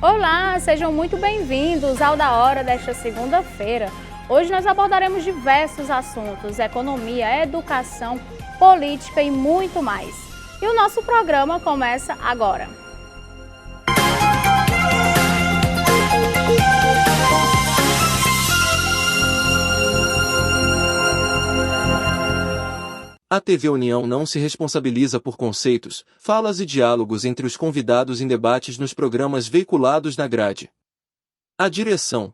Olá, sejam muito bem-vindos ao Da Hora desta segunda-feira. Hoje nós abordaremos diversos assuntos: economia, educação, política e muito mais. E o nosso programa começa agora. A TV União não se responsabiliza por conceitos, falas e diálogos entre os convidados em debates nos programas veiculados na grade. A direção.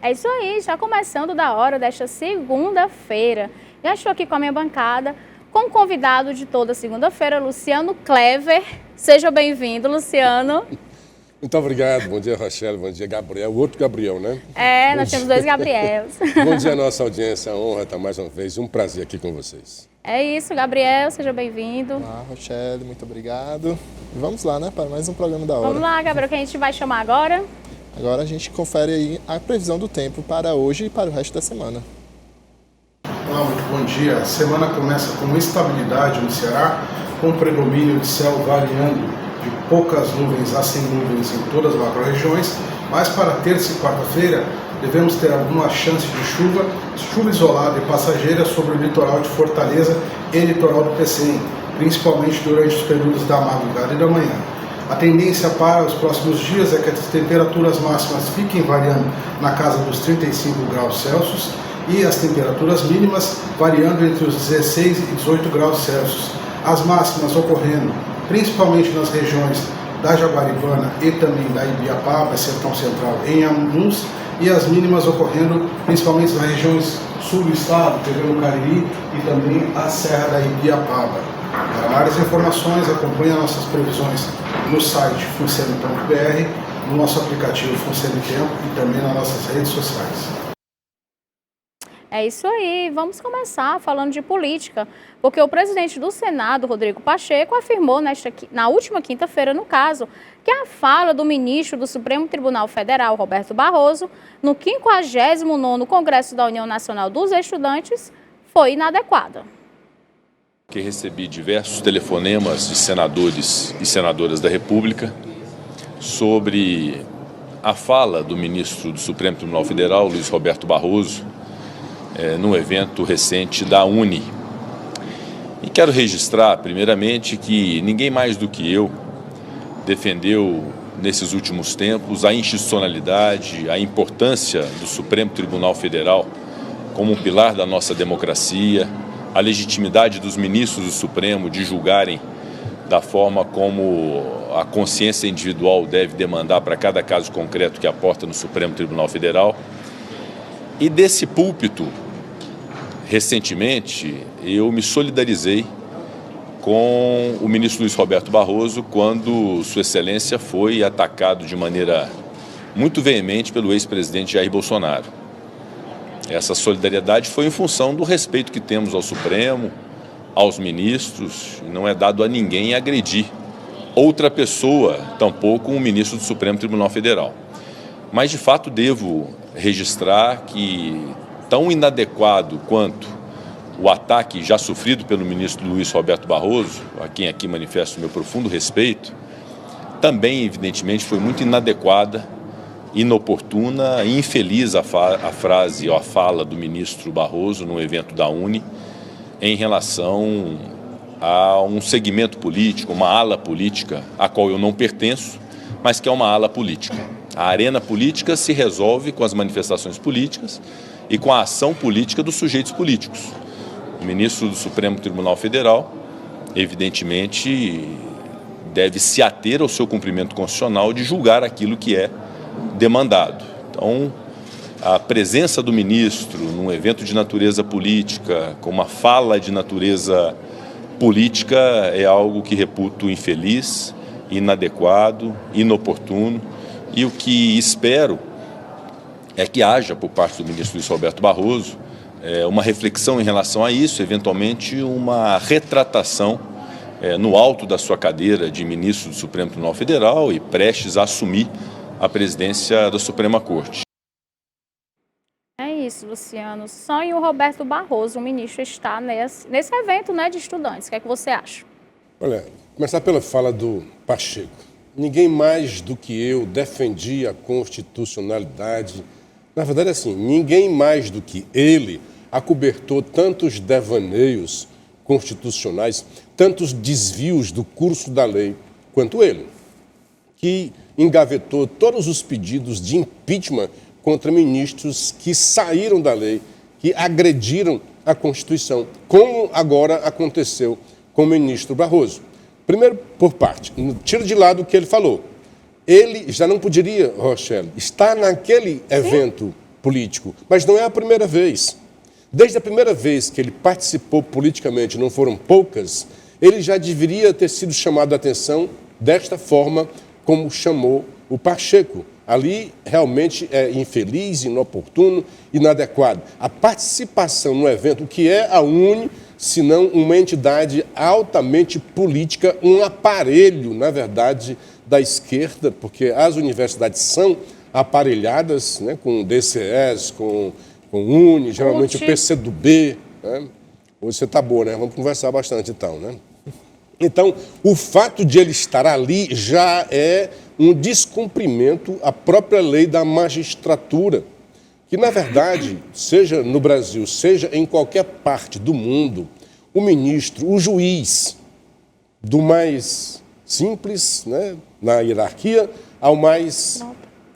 É isso aí, já começando Da Hora desta segunda-feira. Já estou aqui com a minha bancada, com o convidado de toda segunda-feira, Luciano Clever. Seja bem-vindo, Luciano. Muito obrigado. Bom dia, Rochelle. Bom dia, Gabriel. O outro Gabriel, né? Nós temos dois Gabriels. Bom dia à nossa audiência. A honra estar mais uma vez. Um prazer aqui com vocês. É isso, Gabriel. Seja bem-vindo. Olá, Rochelle. Muito obrigado. E vamos lá, né? Para mais um programa Da Hora. Vamos lá, Gabriel, que a gente vai chamar agora. Agora a gente confere aí a previsão do tempo para hoje e para o resto da semana. Olá, muito bom dia. A semana começa com estabilidade no Ceará, com predomínio de céu variando de poucas nuvens a sem nuvens em todas as macro-regiões, mas para terça e quarta-feira devemos ter alguma chance de chuva isolada e passageira sobre o litoral de Fortaleza e litoral do PCM, principalmente durante os períodos da madrugada e da manhã. A tendência para os próximos dias é que as temperaturas máximas fiquem variando na casa dos 35 graus Celsius e as temperaturas mínimas variando entre os 16 e 18 graus Celsius. As máximas ocorrendo principalmente nas regiões da Jaguaribana e também da Ibiapaba, Sertão Central, em Amuns, e as mínimas ocorrendo principalmente nas regiões sul do estado, pegando o Cariri e também a Serra da Ibiapaba. Para mais informações, acompanhe as nossas previsões no site funcene.br, no nosso aplicativo Funcene Tempo e também nas nossas redes sociais. É isso aí, vamos começar falando de política, porque o presidente do Senado, Rodrigo Pacheco, afirmou na última quinta-feira, no caso, que a fala do ministro do Supremo Tribunal Federal, Roberto Barroso, no 59º Congresso da União Nacional dos Estudantes, foi inadequada. Que recebi diversos telefonemas de senadores e senadoras da República sobre a fala do ministro do Supremo Tribunal Federal, Luiz Roberto Barroso, num evento recente da UNE. E quero registrar, primeiramente, que ninguém mais do que eu defendeu, nesses últimos tempos, a institucionalidade, a importância do Supremo Tribunal Federal como um pilar da nossa democracia, a legitimidade dos ministros do Supremo de julgarem da forma como a consciência individual deve demandar para cada caso concreto que aporta no Supremo Tribunal Federal. E desse púlpito, recentemente, eu me solidarizei com o ministro Luiz Roberto Barroso quando Sua Excelência foi atacado de maneira muito veemente pelo ex-presidente Jair Bolsonaro. Essa solidariedade foi em função do respeito que temos ao Supremo, aos ministros, e não é dado a ninguém agredir outra pessoa, tampouco um ministro do Supremo Tribunal Federal. Mas, de fato, devo registrar que, tão inadequado quanto o ataque já sofrido pelo ministro Luiz Roberto Barroso, a quem aqui manifesto o meu profundo respeito, também, evidentemente, foi muito inadequada, inoportuna e infeliz a frase ou a fala do ministro Barroso no evento da UNE em relação a um segmento político, uma ala política a qual eu não pertenço, mas que é uma ala política. A arena política se resolve com as manifestações políticas e com a ação política dos sujeitos políticos. O ministro do Supremo Tribunal Federal, evidentemente, deve se ater ao seu cumprimento constitucional de julgar aquilo que é demandado. Então, a presença do ministro num evento de natureza política, com uma fala de natureza política, é algo que reputo infeliz, inadequado, inoportuno, e o que espero é que haja, por parte do ministro Luiz Roberto Barroso, uma reflexão em relação a isso, eventualmente uma retratação no alto da sua cadeira de ministro do Supremo Tribunal Federal e prestes a assumir a presidência da Suprema Corte. É isso, Luciano. Só em o Roberto Barroso, o ministro, está nesse evento, né, de estudantes. O que é que você acha? Olha, começar pela fala do Pacheco. Ninguém mais do que eu defendia a constitucionalidade. Na verdade, assim, ninguém mais do que ele acobertou tantos devaneios constitucionais, tantos desvios do curso da lei, quanto ele, que engavetou todos os pedidos de impeachment contra ministros que saíram da lei, que agrediram a Constituição, como agora aconteceu com o ministro Barroso. Primeiro, por parte, tira de lado o que ele falou. Ele já não poderia, Rochelle, estar naquele evento político, mas não é a primeira vez. Desde a primeira vez que ele participou politicamente, não foram poucas, ele já deveria ter sido chamado a atenção desta forma como chamou o Pacheco. Ali realmente é infeliz, inoportuno, inadequado. A participação no evento, o que é a UNE, senão uma entidade altamente política, um aparelho, na verdade, da esquerda, porque as universidades são aparelhadas, né, com DCS, com UNE, geralmente o PCdoB. Né? Hoje você está boa, né? Vamos conversar bastante então, né? Então, o fato de ele estar ali já é um descumprimento à própria lei da magistratura, que, na verdade, seja no Brasil, seja em qualquer parte do mundo, o ministro, o juiz, do mais simples, né, na hierarquia, ao mais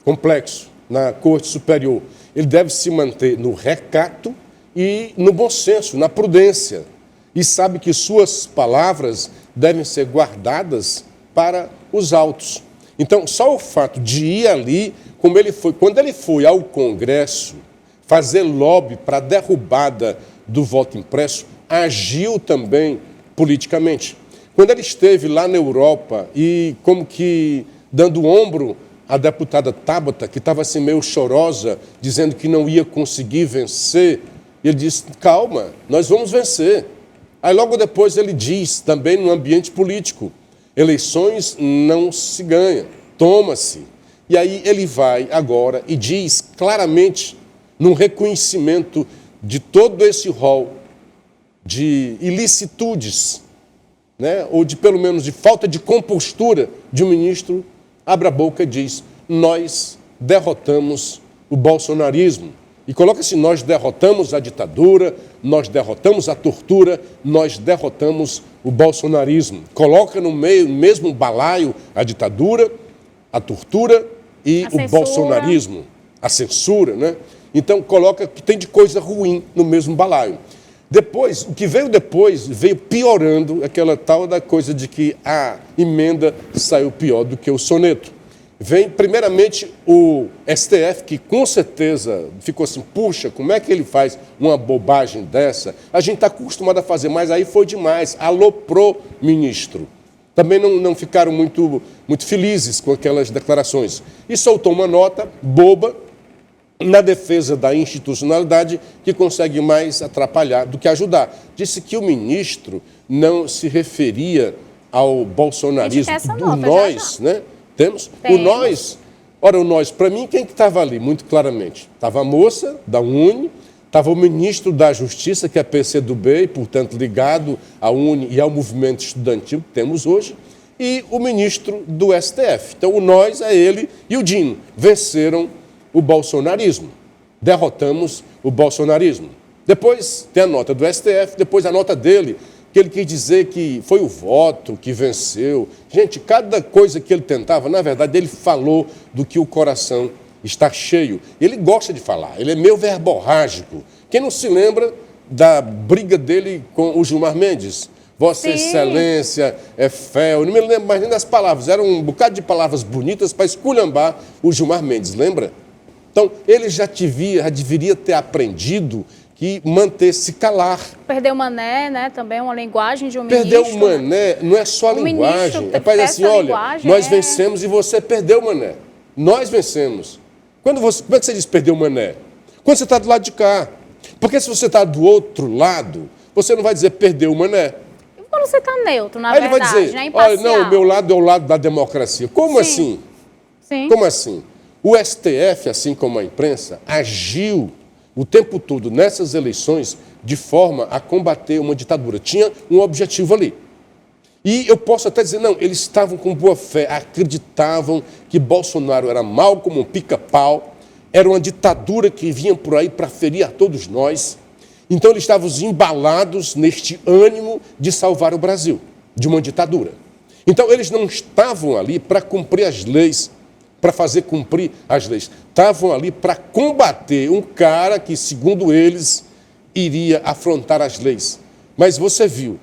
complexo, na Corte Superior, ele deve se manter no recato e no bom senso, na prudência, e sabe que suas palavras devem ser guardadas para os autos. Então, só o fato de ir ali, como ele foi, quando ele foi ao Congresso fazer lobby para a derrubada do voto impresso, agiu também politicamente. Quando ele esteve lá na Europa e como que dando ombro à deputada Tabata, que estava assim meio chorosa, dizendo que não ia conseguir vencer, ele disse, calma, nós vamos vencer. Aí logo depois ele diz, também no ambiente político, eleições não se ganha, toma-se. E aí ele vai agora e diz claramente, num reconhecimento de todo esse rol de ilicitudes, né, ou de pelo menos de falta de compostura de um ministro, abre a boca e diz, nós derrotamos o bolsonarismo. E coloca assim, nós derrotamos a ditadura, nós derrotamos a tortura, nós derrotamos o bolsonarismo. Coloca no mesmo balaio a ditadura, a tortura e o bolsonarismo, a censura, né? Então coloca que tem de coisa ruim no mesmo balaio. Depois, o que veio depois, veio piorando aquela tal da coisa de que a emenda saiu pior do que o soneto. Vem, primeiramente, o STF, que com certeza ficou assim, puxa, como é que ele faz uma bobagem dessa? A gente está acostumado a fazer, mas aí foi demais, aloprou ministro. Também não ficaram muito felizes com aquelas declarações. E soltou uma nota boba na defesa da institucionalidade que consegue mais atrapalhar do que ajudar. Disse que o ministro não se referia ao bolsonarismo. O nós, né? Temos o nós. Ora, o nós, para mim, quem que estava ali? Muito claramente. Estava a moça da UNE, estava o ministro da Justiça, que é PCdoB, e, portanto, ligado à UNE e ao movimento estudantil que temos hoje, e o ministro do STF. Então, o nós é ele e o Dino. Venceram o bolsonarismo. Derrotamos o bolsonarismo. Depois tem a nota do STF, depois a nota dele, que ele quis dizer que foi o voto que venceu. Gente, cada coisa que ele tentava, na verdade, ele falou do que o coração está cheio. Ele gosta de falar, ele é meio verborrágico. Quem não se lembra da briga dele com o Gilmar Mendes? Vossa Excelência é fé. Eu não me lembro mais nem das palavras. Era um bocado de palavras bonitas para esculhambar o Gilmar Mendes, lembra? Então, ele já deveria ter aprendido que manter-se calar. Perdeu o mané, né? Também uma linguagem de um Perdeu ministro. o mané, não é só a linguagem. É para dizer assim, olha, nós vencemos e você perdeu o mané. Nós vencemos. Como é que você diz perdeu o mané? Quando você está do lado de cá. Porque se você está do outro lado, você não vai dizer perdeu o Mané. Quando você está neutro, na Aí verdade, ele vai dizer, né? olha, Imparcial. não, o meu lado é o lado da democracia. Como assim? Sim. Como assim? O STF, assim como a imprensa, agiu o tempo todo nessas eleições de forma a combater uma ditadura. Tinha um objetivo ali. E eu posso até dizer, não, eles estavam com boa fé, acreditavam que Bolsonaro era mau como um pica-pau, era uma ditadura que vinha por aí para ferir a todos nós. Então eles estavam embalados neste ânimo de salvar o Brasil de uma ditadura. Então eles não estavam ali para cumprir as leis, para fazer cumprir as leis. Estavam ali para combater um cara que, segundo eles, iria afrontar as leis. Mas você viu,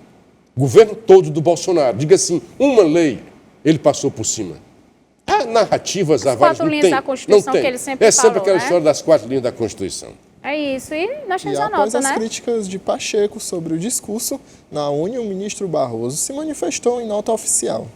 o governo todo do Bolsonaro, diga assim, uma lei, ele passou por cima. Há narrativas, há várias, quatro linhas da Constituição que ele sempre É sempre falou, aquela né? história das 4 linhas da Constituição. É isso, e nós E temos a após nota, as né? críticas de Pacheco sobre o discurso, na ONU, o ministro Barroso se manifestou em nota oficial.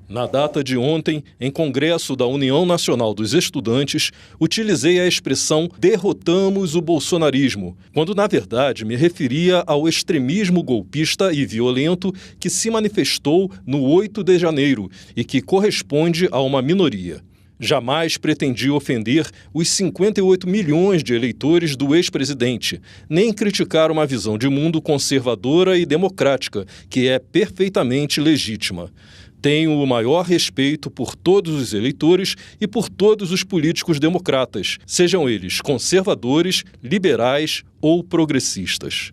Na data de ontem, em Congresso da União Nacional dos Estudantes, utilizei a expressão derrotamos o bolsonarismo, quando na verdade me referia ao extremismo golpista e violento que se manifestou no 8 de janeiro e que corresponde a uma minoria. Jamais pretendi ofender os 58 milhões de eleitores do ex-presidente, nem criticar uma visão de mundo conservadora e democrática, que é perfeitamente legítima. Tenho o maior respeito por todos os eleitores e por todos os políticos democratas, sejam eles conservadores, liberais ou progressistas.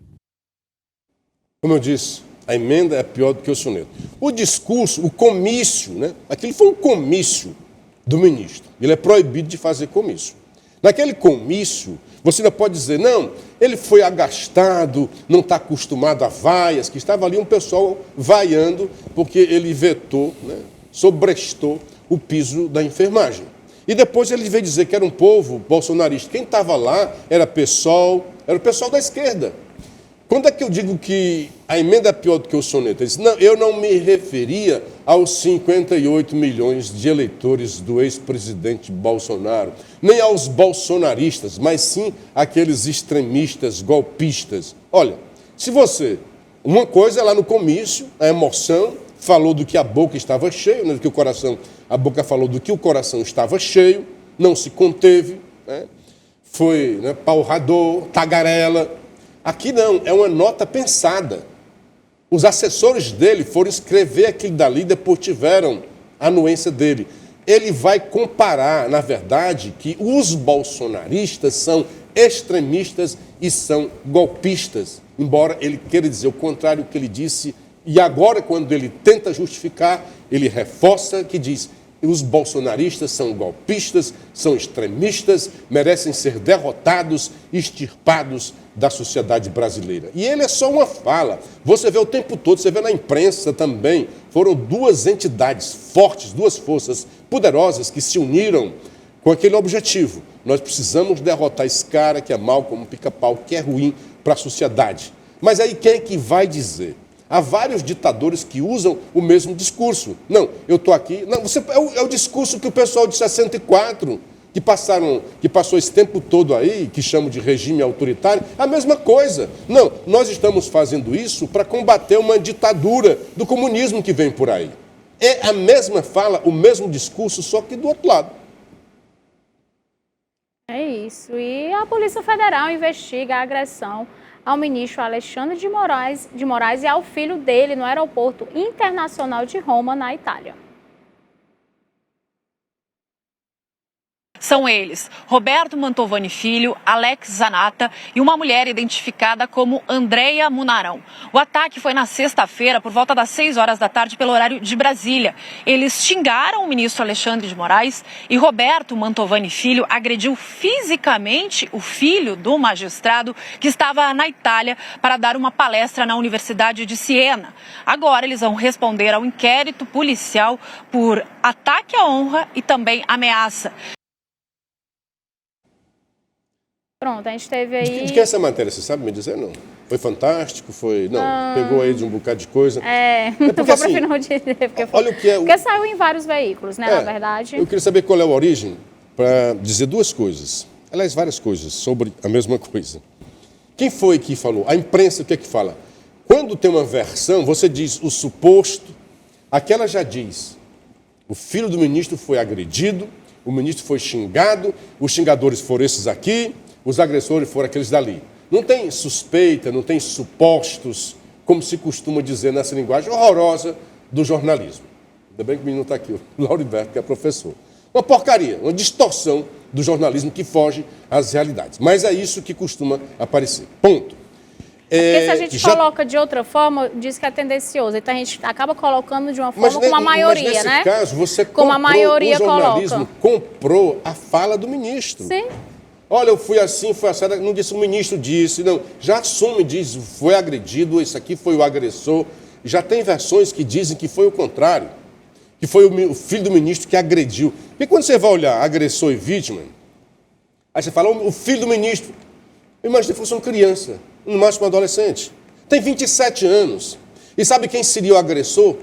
Como eu disse, a emenda é pior do que o soneto. O discurso, o comício, né? Aquele foi um comício do ministro. Ele é proibido de fazer comício. Naquele comício, você ainda pode dizer, não, ele foi agastado, não está acostumado a vaias, que estava ali um pessoal vaiando, porque ele vetou, né, sobrestou o piso da enfermagem. E depois ele veio dizer que era um povo bolsonarista. Quem estava lá era o pessoal da esquerda. Quando é que eu digo que a emenda é pior do que o soneto? Ele disse, não, eu não me referia aos 58 milhões de eleitores do ex-presidente Bolsonaro, nem aos bolsonaristas, mas sim àqueles extremistas, golpistas. Olha, se você... Uma coisa é lá no comício, a emoção, falou do que a boca estava cheia, né, do que o coração... A boca falou do que o coração estava cheio, não se conteve, né, foi, né, palrador, tagarela... Aqui não, é uma nota pensada. Os assessores dele foram escrever aquilo dali e depois tiveram a anuência dele. Ele vai comparar, na verdade, que os bolsonaristas são extremistas e são golpistas, embora ele queira dizer o contrário do que ele disse, e agora, quando ele tenta justificar, ele reforça que diz os bolsonaristas são golpistas, são extremistas, merecem ser derrotados, extirpados da sociedade brasileira. E ele é só uma fala. Você vê o tempo todo, você vê na imprensa também, foram duas entidades fortes, duas forças poderosas que se uniram com aquele objetivo. Nós precisamos derrotar esse cara que é mau como pica-pau, que é ruim para a sociedade. Mas aí quem é que vai dizer? Há vários ditadores que usam o mesmo discurso. Não, eu estou aqui... Não, é o discurso que o pessoal de 64, que passou esse tempo todo aí, que chamam de regime autoritário, a mesma coisa. Não, nós estamos fazendo isso para combater uma ditadura do comunismo que vem por aí. É a mesma fala, o mesmo discurso, só que do outro lado. É isso. E a Polícia Federal investiga a agressão ao ministro Alexandre de Moraes e ao filho dele no Aeroporto Internacional de Roma, na Itália. São eles, Roberto Mantovani Filho, Alex Zanata e uma mulher identificada como Andreia Munarão. O ataque foi na sexta-feira, por volta das 6 horas da tarde, pelo horário de Brasília. Eles xingaram o ministro Alexandre de Moraes e Roberto Mantovani Filho agrediu fisicamente o filho do magistrado que estava na Itália para dar uma palestra na Universidade de Siena. Agora eles vão responder ao inquérito policial por ataque à honra e também ameaça. Pronto, a gente teve aí... De que é essa matéria, você sabe me dizer? Não. Foi fantástico? Foi... Não, pegou aí de um bocado de coisa. Porque, porque, assim, não dizer, porque, olha o que é... porque saiu em vários veículos, né, na verdade. Eu queria saber qual é a origem para dizer duas coisas. aliás, várias coisas sobre a mesma coisa. Quem foi que falou? A imprensa, o que é que fala? Quando tem uma versão, você diz o suposto, aquela já diz, o filho do ministro foi agredido, o ministro foi xingado, os xingadores foram esses aqui, os agressores foram aqueles dali. Não tem suspeita, não tem supostos, como se costuma dizer nessa linguagem horrorosa do jornalismo. Ainda bem que o menino está aqui, o Lauriberto, que é professor. Uma porcaria, uma distorção do jornalismo que foge às realidades. Mas é isso que costuma aparecer. Ponto. Porque se a gente coloca de outra forma, diz que é tendencioso. Então a gente acaba colocando de uma forma como a maioria, mas nesse caso, você como a maioria o jornalismo comprou a fala do ministro. Sim. Olha, eu fui assim, foi assim, não disse o ministro disse, não. Já assume, diz, foi agredido, esse aqui foi o agressor. Já tem versões que dizem que foi o contrário, que foi o filho do ministro que agrediu. Porque quando você vai olhar agressor e vítima, aí você fala, o filho do ministro, imagina se fosse uma criança, no máximo um adolescente, tem 27 anos. E sabe quem seria o agressor?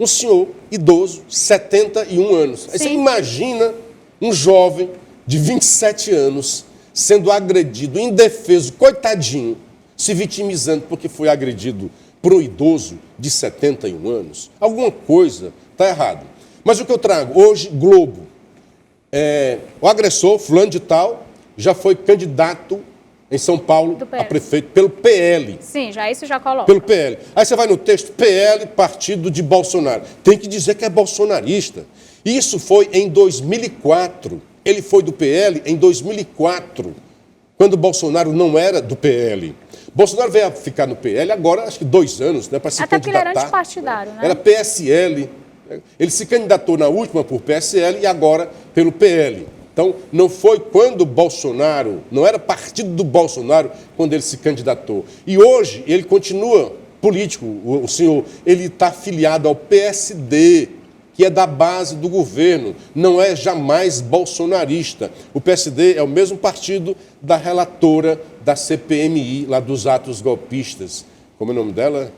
Um senhor idoso, 71 anos. Aí você imagina um jovem de 27 anos sendo agredido, indefeso, coitadinho, se vitimizando porque foi agredido por um idoso de 71 anos. Alguma coisa está errada. Mas o que eu trago hoje, Globo, o agressor, fulano de tal, já foi candidato em São Paulo a prefeito pelo PL. Sim, isso já coloca. Pelo PL. Aí você vai no texto, PL, partido de Bolsonaro. Tem que dizer que é bolsonarista. Isso foi em 2004. Ele foi do PL em 2004, quando Bolsonaro não era do PL. Bolsonaro veio a ficar no PL agora, acho que 2 anos, né, para se candidatar. Até candidatar. que ele era antipartidário, né? Era PSL. Ele se candidatou na última por PSL e agora pelo PL. Então, não foi quando Bolsonaro, não era partido do Bolsonaro quando ele se candidatou. E hoje ele continua político, o senhor, ele está afiliado ao PSD, que é da base do governo, não é jamais bolsonarista. O PSD é o mesmo partido da relatora da CPMI, lá dos atos golpistas. Como é o nome dela?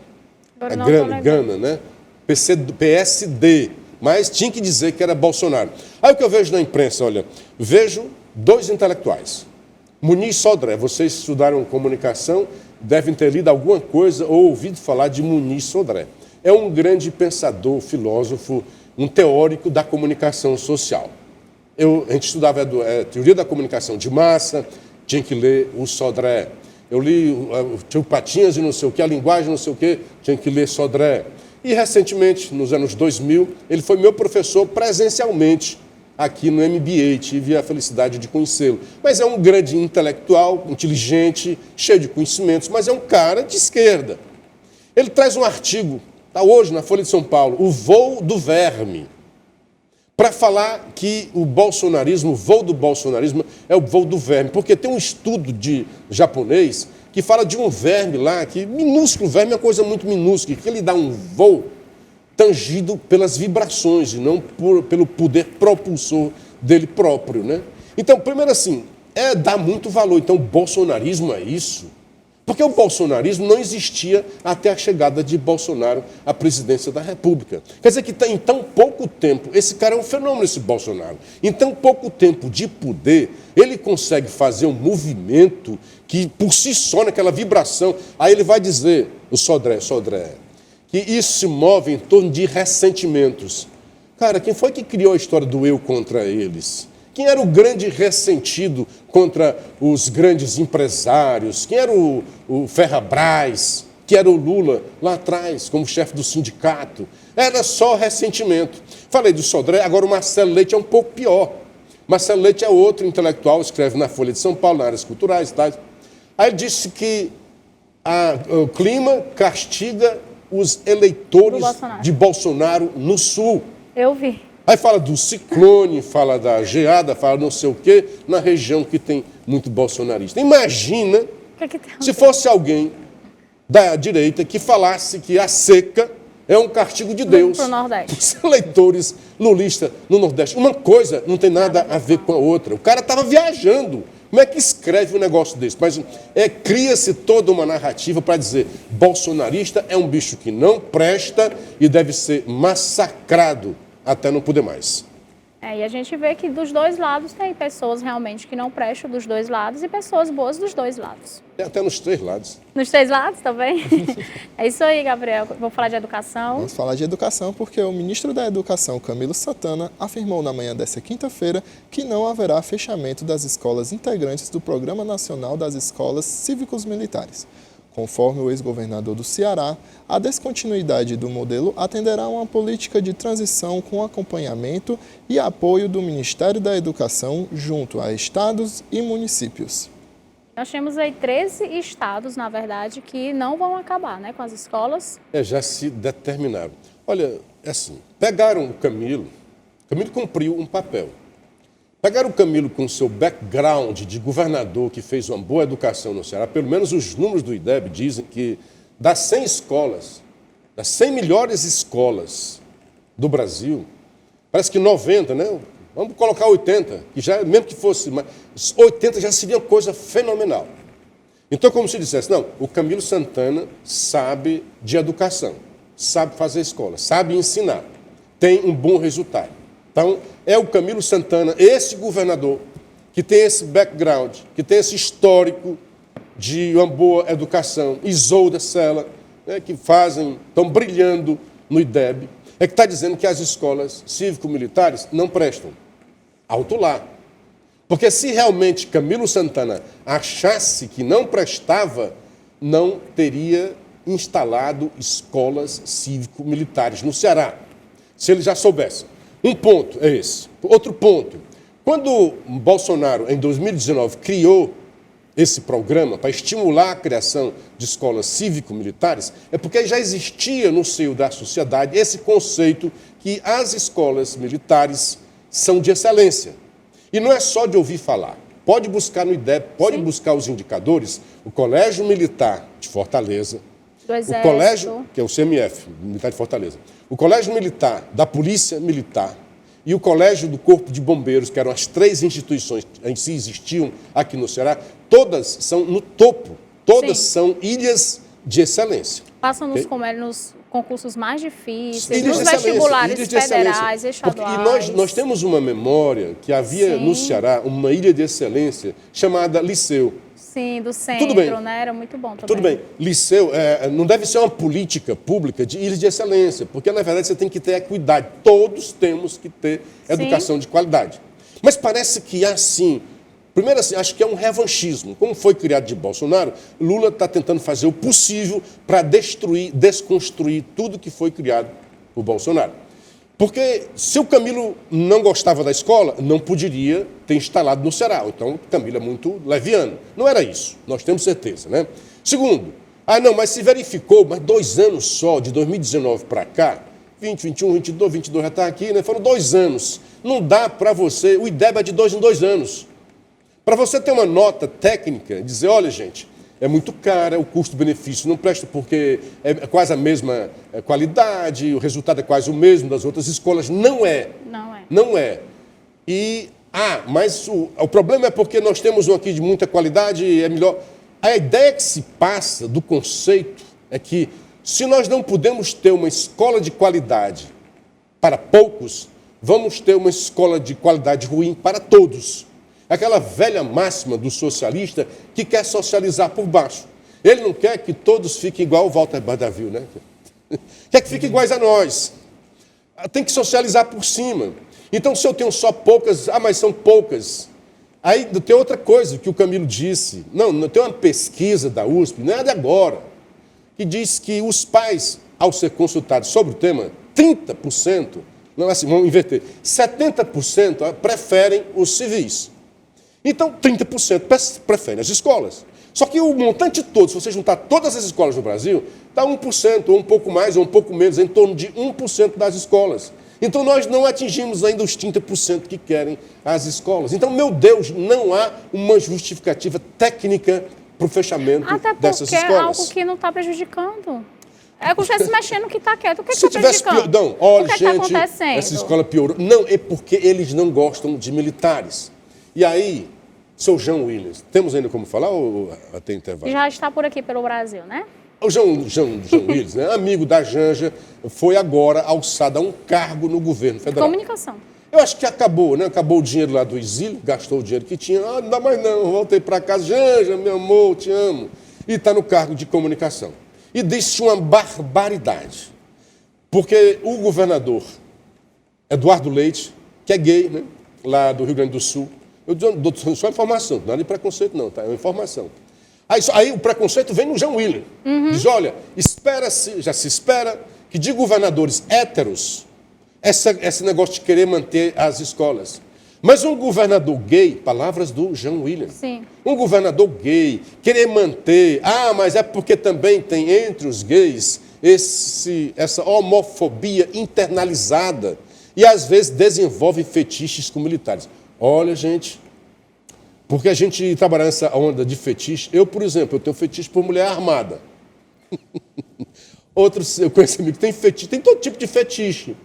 Gana, né? PSD. Mas tinha que dizer que era Bolsonaro. Aí o que eu vejo na imprensa, olha, vejo 2 intelectuais. Muniz Sodré, vocês estudaram comunicação, devem ter lido alguma coisa ou ouvido falar de Muniz Sodré. É um grande pensador, filósofo, um teórico da comunicação social. A gente estudava a teoria da comunicação de massa, tinha que ler o Sodré. Eu li o Patinhas e não sei o que, a linguagem não sei o que, tinha que ler Sodré. E, recentemente, nos anos 2000, ele foi meu professor presencialmente aqui no MBA. Tive a felicidade de conhecê-lo. Mas é um grande intelectual, inteligente, cheio de conhecimentos, mas é um cara de esquerda. Ele traz um artigo, está hoje na Folha de São Paulo, O Voo do Verme, para falar que o bolsonarismo, o voo do bolsonarismo é o voo do verme. Porque tem um estudo de japonês que fala de um verme lá, que minúsculo, verme é uma coisa muito minúscula, que ele dá um voo tangido pelas vibrações e não pelo poder propulsor dele próprio, né? Então, primeiro assim, dá muito valor. Então, o bolsonarismo é isso. Porque o bolsonarismo não existia até a chegada de Bolsonaro à presidência da República. Quer dizer que em tão pouco tempo, esse cara é um fenômeno, esse Bolsonaro. Em tão pouco tempo de poder, ele consegue fazer um movimento que, por si só, naquela vibração, aí ele vai dizer, o Sodré, que isso se move em torno de ressentimentos. Cara, quem foi que criou a história do eu contra eles? Quem era o grande ressentido contra os grandes empresários? Quem era o Ferrabras? Que era o Lula lá atrás, como chefe do sindicato? Era só ressentimento. Falei do Sodré, agora o Marcelo Leite é um pouco pior. Marcelo Leite é outro intelectual, escreve na Folha de São Paulo, na áreas culturais e tal. Aí ele disse que o clima castiga os eleitores de Bolsonaro no Sul. Eu vi. Aí fala do ciclone, fala da geada, fala não sei o quê, na região que tem muito bolsonarista. Imagina se fosse alguém da direita que falasse que a seca é um castigo de Deus para os eleitores lulistas no Nordeste. Uma coisa não tem nada a ver com a outra. O cara estava viajando. Como é que escreve um negócio desse? Mas cria-se toda uma narrativa para dizer bolsonarista é um bicho que não presta e deve ser massacrado até não poder mais. E a gente vê que dos dois lados tem pessoas realmente que não prestam dos dois lados e pessoas boas dos dois lados. Até nos três lados. Nos três lados também? É isso aí, Gabriel. Vamos falar de educação. Vamos falar de educação porque o ministro da Educação, Camilo Santana, afirmou na manhã desta quinta-feira que não haverá fechamento das escolas integrantes do Programa Nacional das Escolas Cívicos Militares. Conforme o ex-governador do Ceará, a descontinuidade do modelo atenderá a uma política de transição com acompanhamento e apoio do Ministério da Educação junto a estados e municípios. Nós temos aí 13 estados, na verdade, que não vão acabar, né, com as escolas. Já se determinaram. Olha, é assim, pegaram o Camilo cumpriu um papel. Pegaram o Camilo com seu background de governador que fez uma boa educação no Ceará, pelo menos os números do IDEB dizem que das 100 escolas, das 100 melhores escolas do Brasil, parece que 90, né? Vamos colocar 80, que já, mesmo que fosse, mas 80 já seria uma coisa fenomenal. Então, como se dissesse, não, o Camilo Santana sabe de educação, sabe fazer escola, sabe ensinar, tem um bom resultado. Então, é o Camilo Santana, esse governador, que tem esse background, que tem esse histórico de uma boa educação, Isolda Sela, né, que estão brilhando no IDEB, é que está dizendo que as escolas cívico-militares não prestam. Alto lá. Porque se realmente Camilo Santana achasse que não prestava, não teria instalado escolas cívico-militares no Ceará, se ele já soubesse. Um ponto é esse. Outro ponto, quando Bolsonaro, em 2019, criou esse programa para estimular a criação de escolas cívico-militares, é porque já existia no seio da sociedade esse conceito que as escolas militares são de excelência. E não é só de ouvir falar. Pode buscar no IDEB, pode buscar os indicadores, o Colégio Militar de Fortaleza, o Colégio, que é o CMF, Militar de Fortaleza, o Colégio Militar da Polícia Militar e o Colégio do Corpo de Bombeiros, que eram as três instituições que em si existiam aqui no Ceará, todas são no topo, todas são ilhas de excelência. Passam nos concursos mais difíceis, nos vestibulares federais, estaduais. E nós temos uma memória que havia no Ceará uma ilha de excelência chamada Liceu. Sim, do centro, né? Era muito bom também. Tudo bem. Liceu não deve ser uma política pública de ilhas de excelência, porque, na verdade, você tem que ter equidade. Todos temos que ter educação de qualidade. Mas parece que assim, primeiro assim, acho que é um revanchismo. Como foi criado de Bolsonaro, Lula está tentando fazer o possível para desconstruir tudo que foi criado por Bolsonaro. Porque se o Camilo não gostava da escola, não poderia ter instalado no Ceará. Então, o Camilo é muito leviano. Não era isso, nós temos certeza, né? Segundo, mas se verificou, mas 2 anos só, de 2019 para cá, 20, 21, 22, 22 já está aqui, né? Foram 2 anos. Não dá para você, o IDEB é de 2 em 2 anos. Para você ter uma nota técnica, dizer, olha, gente, é muito cara, o custo-benefício não presta porque é quase a mesma qualidade, o resultado é quase o mesmo das outras escolas. Não é. Não é. Não é. Mas o problema é porque nós temos um aqui de muita qualidade e é melhor. A ideia que se passa do conceito é que se nós não podemos ter uma escola de qualidade para poucos, vamos ter uma escola de qualidade ruim para todos. Aquela velha máxima do socialista que quer socializar por baixo. Ele não quer que todos fiquem igual o Walter Bardaville, né? Quer que fiquem iguais a nós. Tem que socializar por cima. Então, se eu tenho só poucas, mas são poucas. Aí tem outra coisa que o Camilo disse. Não, tem uma pesquisa da USP, não é de agora, que diz que os pais, ao ser consultados sobre o tema, 30%, não assim, vamos inverter, 70% preferem os civis. Então, 30% preferem as escolas. Só que o montante todo, se você juntar todas as escolas no Brasil, dá 1%, ou um pouco mais, ou um pouco menos, em torno de 1% das escolas. Então, nós não atingimos ainda os 30% que querem as escolas. Então, meu Deus, não há uma justificativa técnica para o fechamento dessas escolas. Até porque é algo que não está prejudicando. É que você se mexendo que está quieto. O que está prejudicando? Não, olha, o que está acontecendo? Essa escola piorou. Não, é porque eles não gostam de militares. E aí, seu João Williams, temos ainda como falar ou até intervalo? Já está por aqui pelo Brasil, né? O João Williams, né, amigo da Janja, foi agora alçado a um cargo no governo federal. Comunicação. Eu acho que acabou, né? Acabou o dinheiro lá do exílio, gastou o dinheiro que tinha. Ah, não dá mais não, voltei para casa. Janja, meu amor, te amo. E está no cargo de comunicação. E disse uma barbaridade. Porque o governador Eduardo Leite, que é gay, né? Lá do Rio Grande do Sul, eu dou só informação, não é de preconceito não, tá? É uma informação. Aí o preconceito vem no João William. Diz, olha, já se espera que de governadores héteros, esse negócio de querer manter as escolas. Mas um governador gay, palavras do João William, Sim. Um governador gay, querer manter, mas é porque também tem entre os gays essa homofobia internalizada e às vezes desenvolve fetiches com militares. Olha, gente, porque a gente trabalha nessa onda de fetiche, eu, por exemplo, eu tenho fetiche por mulher armada. Outros, eu conheço amigos que tem fetiche, tem todo tipo de fetiche.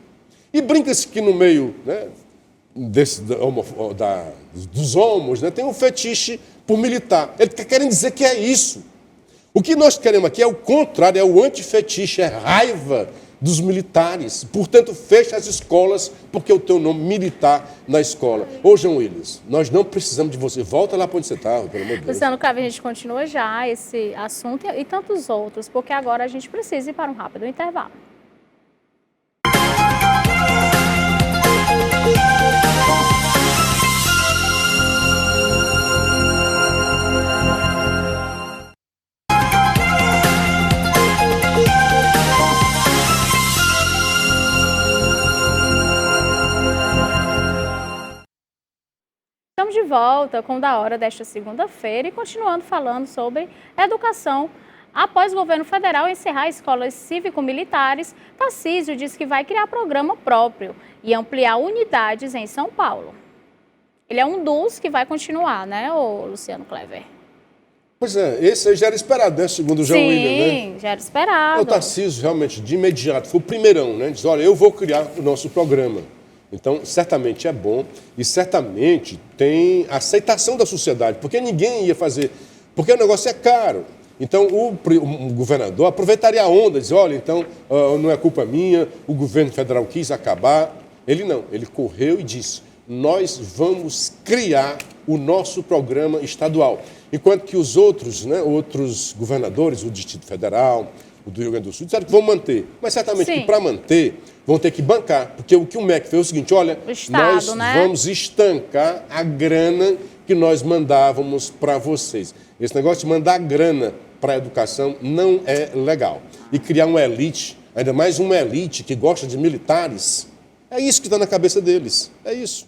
E brinca-se que no meio, né, dos homos, né, tem um fetiche por militar. Eles querem dizer que é isso. O que nós queremos aqui é o contrário, é o antifetiche, é raiva dos militares. Portanto, fecha as escolas porque eu tenho nome militar na escola. Ô, João Willis, nós não precisamos de você. Volta lá para onde você estava, pelo amor de Deus. Luciano Clever, a gente continua já esse assunto e tantos outros, porque agora a gente precisa ir para um rápido intervalo. Estamos de volta com o Da Hora desta segunda-feira e continuando falando sobre educação. Após o governo federal encerrar escolas cívico-militares, Tarcísio diz que vai criar programa próprio e ampliar unidades em São Paulo. Ele é um dos que vai continuar, né, Luciano Clever? Pois é, esse aí já era esperado, né, segundo o João William, né? Sim, já era esperado. O Tarcísio, realmente, de imediato, foi o primeirão, né? Diz, olha, eu vou criar o nosso programa. Então, certamente é bom e certamente tem aceitação da sociedade, porque ninguém ia fazer, porque o negócio é caro. Então, o governador aproveitaria a onda, diz, olha, então, não é culpa minha, o governo federal quis acabar. Ele não, ele correu e disse, nós vamos criar o nosso programa estadual. Enquanto que os outros, né, outros governadores, o Distrito Federal, o do Rio Grande do Sul, disseram que vão manter. Mas certamente que para manter, vão ter que bancar. Porque o que o MEC fez é o seguinte, olha, nós vamos estancar a grana que nós mandávamos para vocês. Esse negócio de mandar grana para a educação não é legal. E criar uma elite, ainda mais uma elite que gosta de militares, é isso que está na cabeça deles. É isso.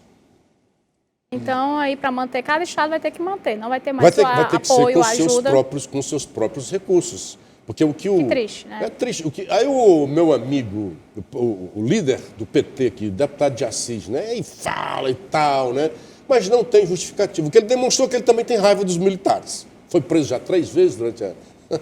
Então, aí, para manter, cada estado vai ter que manter, não vai ter mais vai ter que apoio, ser ajuda. Com seus próprios recursos. Porque o que Que triste, né? É triste. Aí o meu amigo, o líder do PT aqui, o deputado de Assis, né? E fala e tal, né? Mas não tem justificativo. Porque ele demonstrou que ele também tem raiva dos militares. Foi preso já 3 vezes durante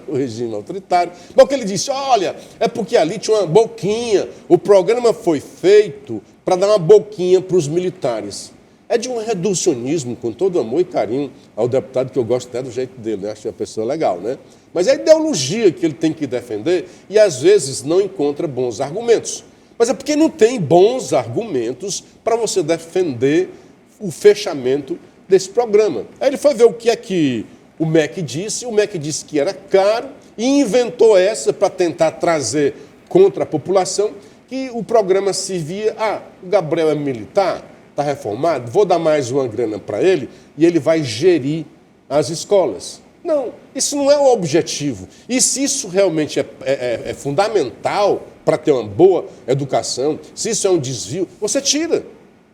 o regime autoritário. Mas o que ele disse, olha, é porque ali tinha uma boquinha. O programa foi feito para dar uma boquinha para os militares. É de um reducionismo, com todo amor e carinho ao deputado, que eu gosto até do jeito dele, né? Acho uma pessoa legal, né? Mas é a ideologia que ele tem que defender e, às vezes, não encontra bons argumentos. Mas é porque não tem bons argumentos para você defender o fechamento desse programa. Aí ele foi ver o que é que o MEC disse que era caro e inventou essa para tentar trazer contra a população que o programa servia, o Gabriel é militar, está reformado, vou dar mais uma grana para ele e ele vai gerir as escolas. Não, isso não é o objetivo. E se isso realmente é fundamental para ter uma boa educação, se isso é um desvio, você tira.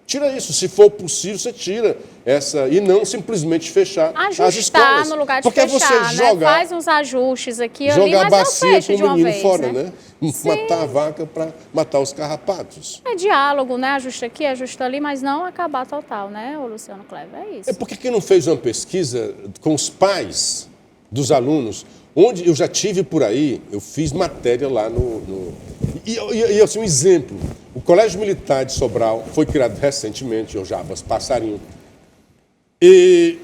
Tira isso. Se for possível, você tira essa e não simplesmente fechar as escolas. Ajustar no lugar de porque fechar, você jogar, né? Faz uns ajustes aqui e ali, jogar a mas não bacia fecha com de o uma menino vez, fora, né? Matar a vaca para matar os carrapatos. É diálogo, né? Ajusta aqui, ajusta ali, mas não acabar total, né, Luciano Clever? É isso. Por que não fez uma pesquisa com os pais dos alunos, onde eu já tive por aí, eu fiz matéria lá E assim, um exemplo, o Colégio Militar de Sobral foi criado recentemente, o Jabas Passarinho, e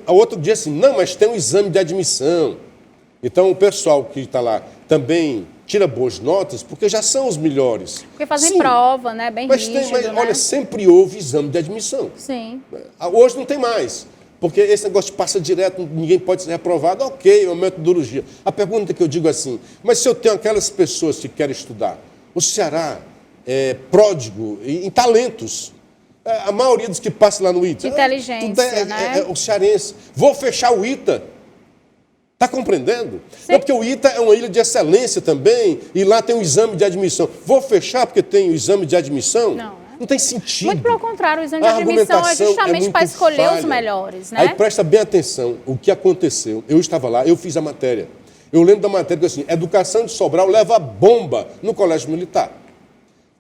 outro dia assim, não, mas tem um exame de admissão. Então o pessoal que está lá também tira boas notas porque já são os melhores. Porque fazem Sim, prova, né? Bem rígido, né? Olha, sempre houve exame de admissão. Sim. Hoje não tem mais. Porque esse negócio passa direto, ninguém pode ser reprovado. Ok, é uma metodologia. A pergunta que eu digo assim, mas se eu tenho aquelas pessoas que querem estudar, o Ceará é pródigo em talentos. A maioria dos que passam lá no ITA. Inteligência, né? O cearense. Vou fechar o ITA. Está compreendendo? Sim. É porque o ITA é uma ilha de excelência também, e lá tem um exame de admissão. Vou fechar porque tem o exame de admissão? Não tem sentido. Muito pelo contrário, o exame de admissão é justamente para escolher os melhores, né? Aí presta bem atenção o que aconteceu. Eu estava lá, eu fiz a matéria. Eu lembro da matéria que assim, educação de Sobral leva bomba no colégio militar.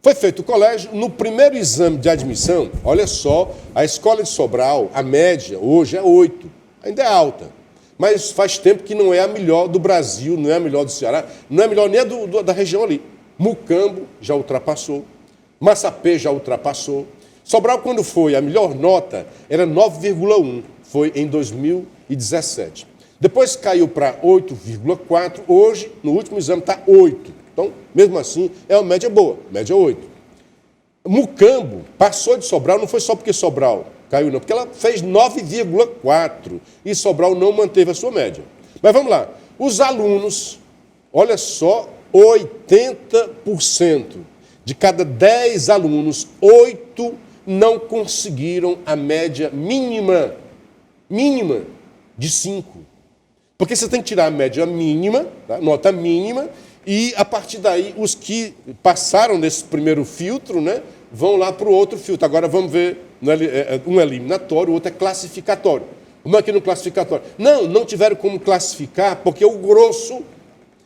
Foi feito o colégio, no primeiro exame de admissão, olha só, a escola de Sobral, a média hoje é 8, ainda é alta. Mas faz tempo que não é a melhor do Brasil, não é a melhor do Ceará, não é a melhor nem da região ali. Mucambo já ultrapassou, Massapê já ultrapassou. Sobral, quando foi a melhor nota, era 9,1, foi em 2017. Depois caiu para 8,4, hoje, no último exame, está 8. Então, mesmo assim, é uma média boa, média 8. Mucambo passou de Sobral, não foi só porque Sobral caiu, não, porque ela fez 9,4 e Sobral não manteve a sua média. Mas vamos lá, os alunos, olha só, 80%. De cada 10 alunos, 8 não conseguiram a média mínima de 5. Porque você tem que tirar a média mínima, tá? Nota mínima, e a partir daí os que passaram nesse primeiro filtro, né, vão lá para o outro filtro. Agora vamos ver, um é eliminatório, o outro é classificatório. Como é que no classificatório? Não tiveram como classificar porque o grosso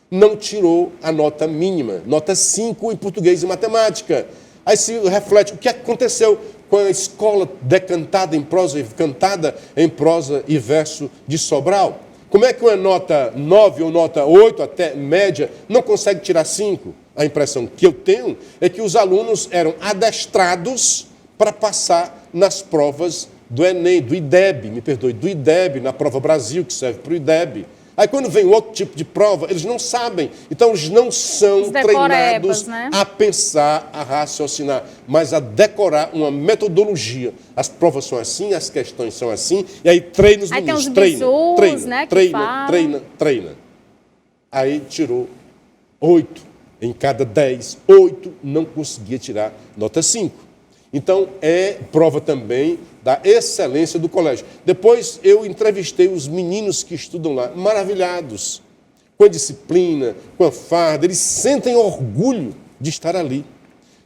não tirou a nota mínima, nota 5 em português e matemática. Aí se reflete o que aconteceu com a escola cantada em prosa e verso de Sobral. Como é que uma nota 9 ou nota 8, até média, não consegue tirar 5? A impressão que eu tenho é que os alunos eram adestrados para passar nas provas do Enem, do IDEB, do IDEB, na prova Brasil, que serve para o IDEB. Aí quando vem outro tipo de prova, eles não sabem. Então eles não são treinados, né, a pensar, a raciocinar, mas a decorar uma metodologia. As provas são assim, as questões são assim, e aí treina os meninos. Treina. Aí tirou 8 em cada 10. 8 não conseguia tirar nota 5. Então, é prova também da excelência do colégio. Depois, eu entrevistei os meninos que estudam lá, maravilhados, com a disciplina, com a farda, eles sentem orgulho de estar ali.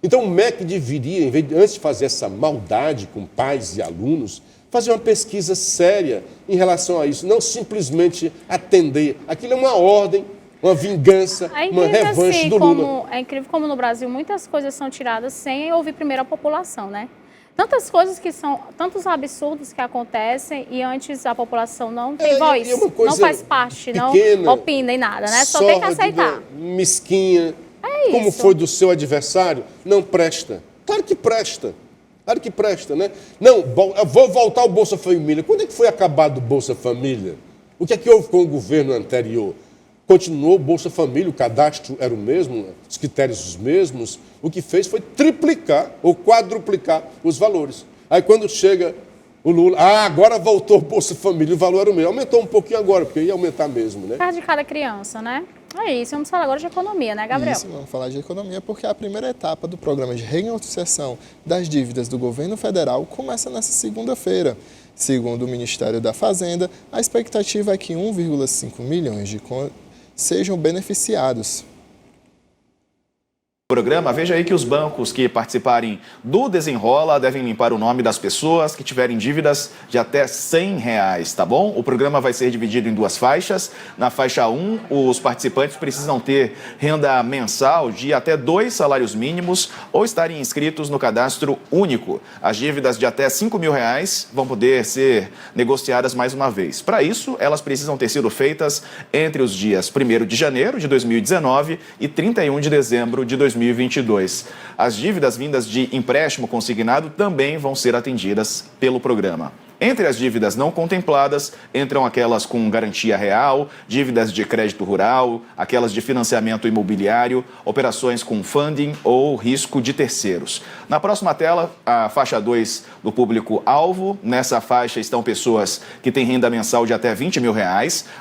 Então, o MEC deveria, antes de fazer essa maldade com pais e alunos, fazer uma pesquisa séria em relação a isso, não simplesmente atender. Aquilo é uma ordem, uma vingança, uma revanche assim, do Lula. É incrível como no Brasil muitas coisas são tiradas sem ouvir primeiro a população, né? Tantas coisas que são, tantos absurdos que acontecem e antes a população não tem voz, não faz parte, pequena, não opina em nada, né? Só tem que aceitar. Mesquinha, como foi do seu adversário, não presta. Claro que presta. Claro que presta, né? Não, eu vou voltar ao Bolsa Família. Quando é que foi acabado o Bolsa Família? O que é que houve com o governo anterior? Continuou o Bolsa Família, o cadastro era o mesmo, os critérios os mesmos. O que fez foi triplicar ou quadruplicar os valores. Aí quando chega o Lula, agora voltou o Bolsa Família, o valor era o mesmo. Aumentou um pouquinho agora, porque ia aumentar mesmo, né? Cada de cada criança, né? É isso, vamos falar agora de economia, né, Gabriel? Isso, vamos falar de economia porque a primeira etapa do programa de renegociação das dívidas do governo federal começa nesta segunda-feira. Segundo o Ministério da Fazenda, a expectativa é que 1,5 milhões de sejam beneficiados. Programa, veja aí que os bancos que participarem do Desenrola devem limpar o nome das pessoas que tiverem dívidas de até R$100, tá bom? O programa vai ser dividido em 2 faixas. Na faixa 1, os participantes precisam ter renda mensal de até 2 salários mínimos ou estarem inscritos no cadastro único. As dívidas de até R$5.000 vão poder ser negociadas mais uma vez. Para isso, elas precisam ter sido feitas entre os dias 1º de janeiro de 2019 e 31 de dezembro de 2022. As dívidas vindas de empréstimo consignado também vão ser atendidas pelo programa. Entre as dívidas não contempladas, entram aquelas com garantia real, dívidas de crédito rural, aquelas de financiamento imobiliário, operações com funding ou risco de terceiros. Na próxima tela, a faixa 2 do público-alvo. Nessa faixa estão pessoas que têm renda mensal de até R$20 mil.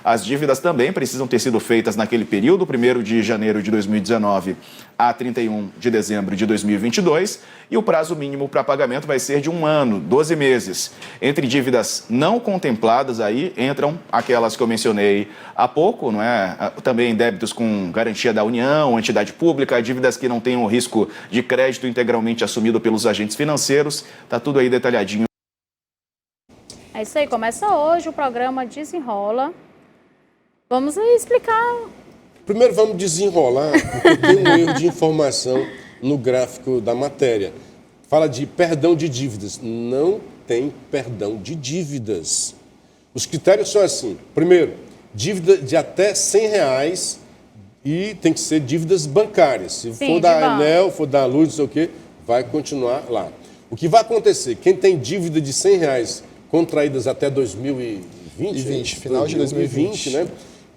As dívidas também precisam ter sido feitas naquele período, 1º de janeiro de 2019 a 31 de dezembro de 2022, e o prazo mínimo para pagamento vai ser de 1 ano, 12 meses. Entre dívidas não contempladas aí entram aquelas que eu mencionei há pouco, não é? Também débitos com garantia da União, entidade pública, dívidas que não tenham risco de crédito integralmente assumido pelos agentes financeiros. Tá tudo aí detalhadinho. É isso aí, começa hoje o programa Desenrola. Vamos explicar. Primeiro vamos desenrolar, porque tem um erro de informação no gráfico da matéria. Fala de perdão de dívidas. Não tem perdão de dívidas. Os critérios são assim. Primeiro, dívida de até R$100 e tem que ser dívidas bancárias. Se for da Enel, for da Luz, não sei o quê, vai continuar lá. O que vai acontecer? Quem tem dívida de R$100 contraídas até 2020, final de 2020, né?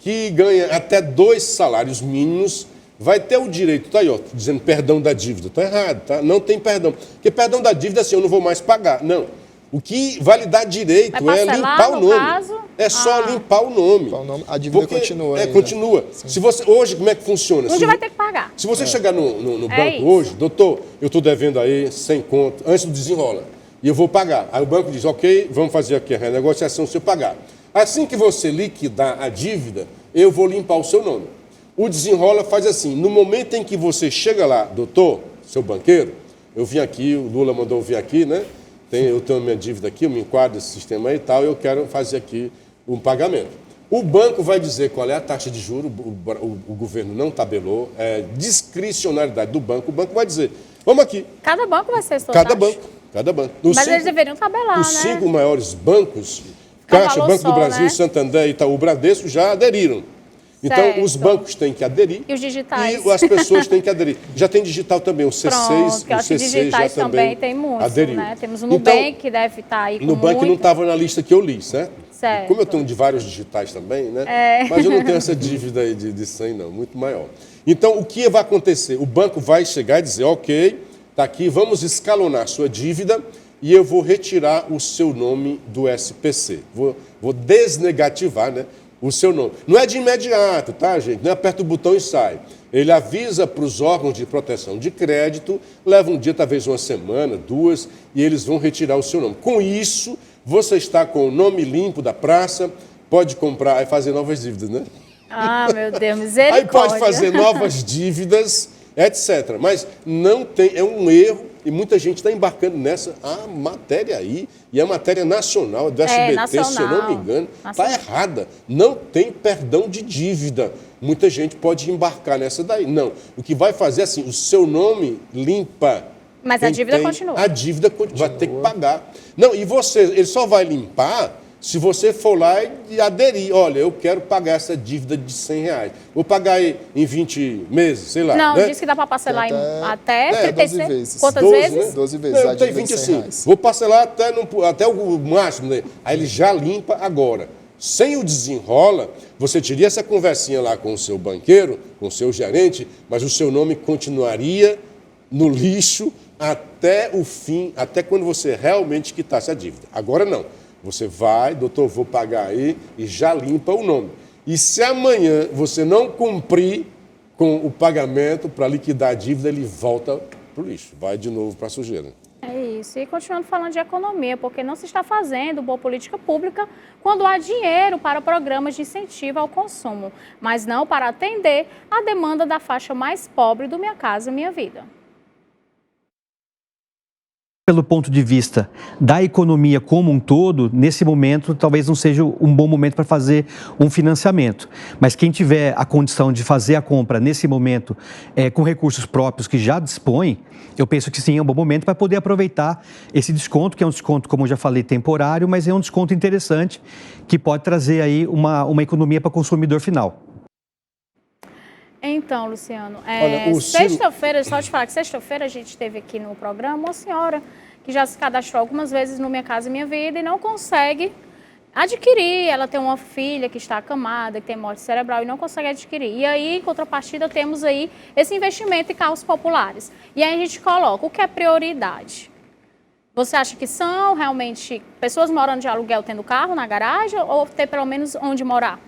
Que ganha até 2 salários mínimos, vai ter o direito, tá aí, ó, dizendo perdão da dívida. Tá errado, tá? Não tem perdão. Porque perdão da dívida, assim, eu não vou mais pagar. Não. O que vai lhe dar direito é limpar o nome. Caso? É só limpar o nome. A dívida continua ainda. Continua. Se você, hoje, como é que funciona? Hoje vai ter que pagar. Se você chegar no banco hoje, doutor, eu estou devendo aí 100 conto, antes do desenrola, e eu vou pagar. Aí o banco diz, ok, vamos fazer aqui a renegociação se eu pagar. Assim que você liquidar a dívida, eu vou limpar o seu nome. O desenrola faz assim, no momento em que você chega lá, doutor, seu banqueiro, eu vim aqui, o Lula mandou vir aqui, né? Eu tenho a minha dívida aqui, eu me enquadro nesse sistema aí e tal, eu quero fazer aqui um pagamento. O banco vai dizer qual é a taxa de juros, o governo não tabelou, é discricionalidade do banco, o banco vai dizer, vamos aqui. Cada banco vai ser sua Cada taxa. banco. Mas eles deveriam tabelar, os né? 5 maiores bancos, Caixa, Banco do Brasil, né? Santander, Itaú, Bradesco, já aderiram. Então, certo. Os bancos têm que aderir. E os digitais? E as pessoas têm que aderir. Já tem digital também, o C6, Pronto, o C6 digitais já também tem muitos, aderiu. né? Temos o Nubank, que deve estar aí com Nubank não estava na lista que eu li, certo? Certo. Como eu tenho de vários digitais também, né? Mas eu não tenho essa dívida aí de 100, não, muito maior. Então, o que vai acontecer? O banco vai chegar e dizer, ok, está aqui, vamos escalonar a sua dívida e eu vou retirar o seu nome do SPC. Vou desnegativar, né, o seu nome. Não é de imediato, tá, gente? Não aperta o botão e sai. Ele avisa para os órgãos de proteção de crédito, leva um dia, talvez uma semana, 2, e eles vão retirar o seu nome. Com isso, você está com o nome limpo da praça, pode comprar e fazer novas dívidas, né? Ah, meu Deus, misericórdia. Aí pode fazer novas dívidas, etc. Mas não tem, é um erro e muita gente está embarcando nessa matéria aí, e a matéria nacional do SBT, se eu não me engano, está errada. Não tem perdão de dívida. Muita gente pode embarcar nessa daí. Não. O que vai fazer é assim, o seu nome limpa. Mas a dívida continua. A dívida vai ter que pagar. Não, e ele só vai limpar se você for lá e aderir. Olha, eu quero pagar essa dívida de R$100. Vou pagar em 20 meses, sei lá. Não, né? Diz que dá para parcelar até 12 vezes. Quantas 12, vezes? Né? 12 vezes. Não, tem 20 assim. Vou parcelar até o máximo. Né? Aí ele já limpa agora. Sem o desenrola, você teria essa conversinha lá com o seu banqueiro, com o seu gerente, mas o seu nome continuaria no lixo até o fim, até quando você realmente quitasse a dívida. Agora não. Você vai, doutor, vou pagar aí, e já limpa o nome. E se amanhã você não cumprir com o pagamento para liquidar a dívida, ele volta para o lixo, vai de novo para a sujeira. É isso. E continuando falando de economia, porque não se está fazendo boa política pública quando há dinheiro para programas de incentivo ao consumo, mas não para atender a demanda da faixa mais pobre do Minha Casa Minha Vida. Pelo ponto de vista da economia como um todo, nesse momento talvez não seja um bom momento para fazer um financiamento. Mas quem tiver a condição de fazer a compra nesse momento com recursos próprios que já dispõe, eu penso que sim, é um bom momento para poder aproveitar esse desconto, que é um desconto, como eu já falei, temporário, mas é um desconto interessante que pode trazer aí uma economia para o consumidor final. Então, Luciano, Olha, sexta-feira, só te falar que sexta-feira a gente teve aqui no programa uma senhora que já se cadastrou algumas vezes no Minha Casa Minha Vida e não consegue adquirir. Ela tem uma filha que está acamada, que tem morte cerebral e não consegue adquirir. E aí, em contrapartida, temos aí esse investimento em carros populares. E aí a gente coloca o que é prioridade. Você acha que são realmente pessoas morando de aluguel tendo carro na garagem ou ter pelo menos onde morar?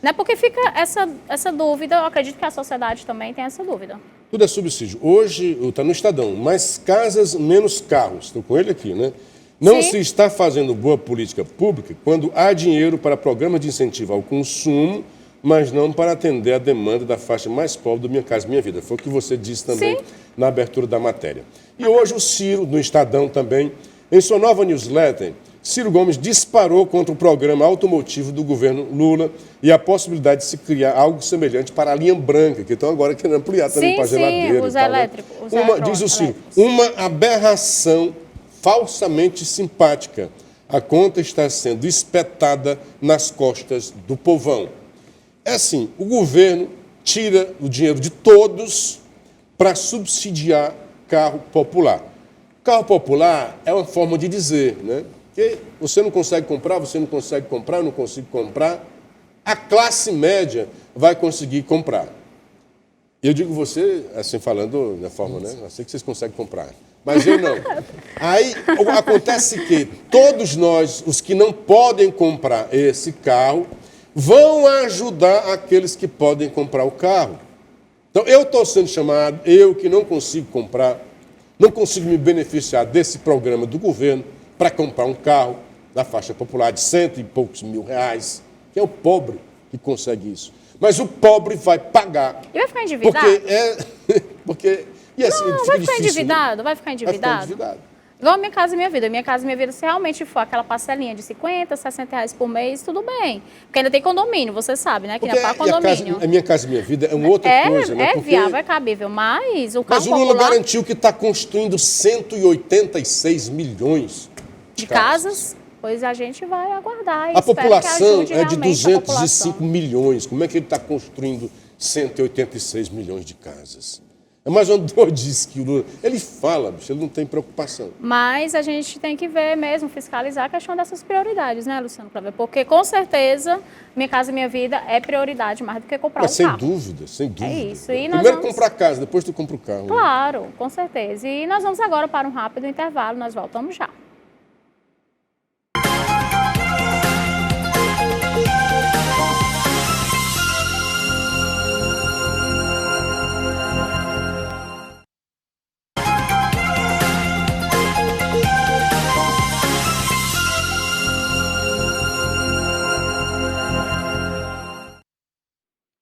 Né? Porque fica essa dúvida, eu acredito que a sociedade também tem essa dúvida. Tudo é subsídio. Hoje, está no Estadão, mais casas, menos carros. Estou com ele aqui, né? Não se está fazendo boa política pública quando há dinheiro para programas de incentivo ao consumo, mas não para atender a demanda da faixa mais pobre do Minha Casa Minha Vida. Foi o que você disse também na abertura da matéria. E hoje o Ciro, no Estadão também, em sua nova newsletter, Ciro Gomes disparou contra o programa automotivo do governo Lula e a possibilidade de se criar algo semelhante para a linha branca, que estão agora querendo ampliar também para a geladeira. Os e tal, elétricos. né? Diz o Ciro, uma aberração falsamente simpática. A conta está sendo espetada nas costas do povão. É assim, o governo tira o dinheiro de todos para subsidiar carro popular. Carro popular é uma forma de dizer, né? Que você não consegue comprar, eu não consigo comprar. A classe média vai conseguir comprar. Eu digo você, assim, falando da forma, né? Eu sei que vocês conseguem comprar, mas eu não. Aí acontece que todos nós, os que não podem comprar esse carro, vão ajudar aqueles que podem comprar o carro. Então, eu estou sendo chamado, eu que não consigo comprar, não consigo me beneficiar desse programa do governo para comprar um carro da faixa popular de R$100 e poucos mil, que é o pobre que consegue isso. Mas o pobre vai pagar. E vai ficar endividado? Porque e assim, não, vai ficar endividado, né? Vai ficar endividado. Igual a Minha Casa Minha Vida. Minha Casa Minha Vida, se realmente for aquela parcelinha de R$50, R$60 por mês, tudo bem. Porque ainda tem condomínio, você sabe, né? Que ainda paga condomínio. A Minha Casa Minha Vida é uma outra coisa, né? É viável, é cabível, mas o carro popular... Mas o Lula garantiu que está construindo 186 milhões de casas. Pois a gente vai aguardar. A população é de 205 milhões. Como é que ele está construindo 186 milhões de casas? É mais uma doidice que o Lula... Ele fala, bicho, ele não tem preocupação. Mas a gente tem que ver mesmo, fiscalizar a questão dessas prioridades, né, Luciano Cláudio? Porque, com certeza, Minha Casa Minha Vida é prioridade mais do que comprar um carro. Sem dúvida, sem dúvida. É isso. E primeiro comprar a casa, depois tu compra o carro. Claro, né? Com certeza. E nós vamos agora para um rápido intervalo, nós voltamos já.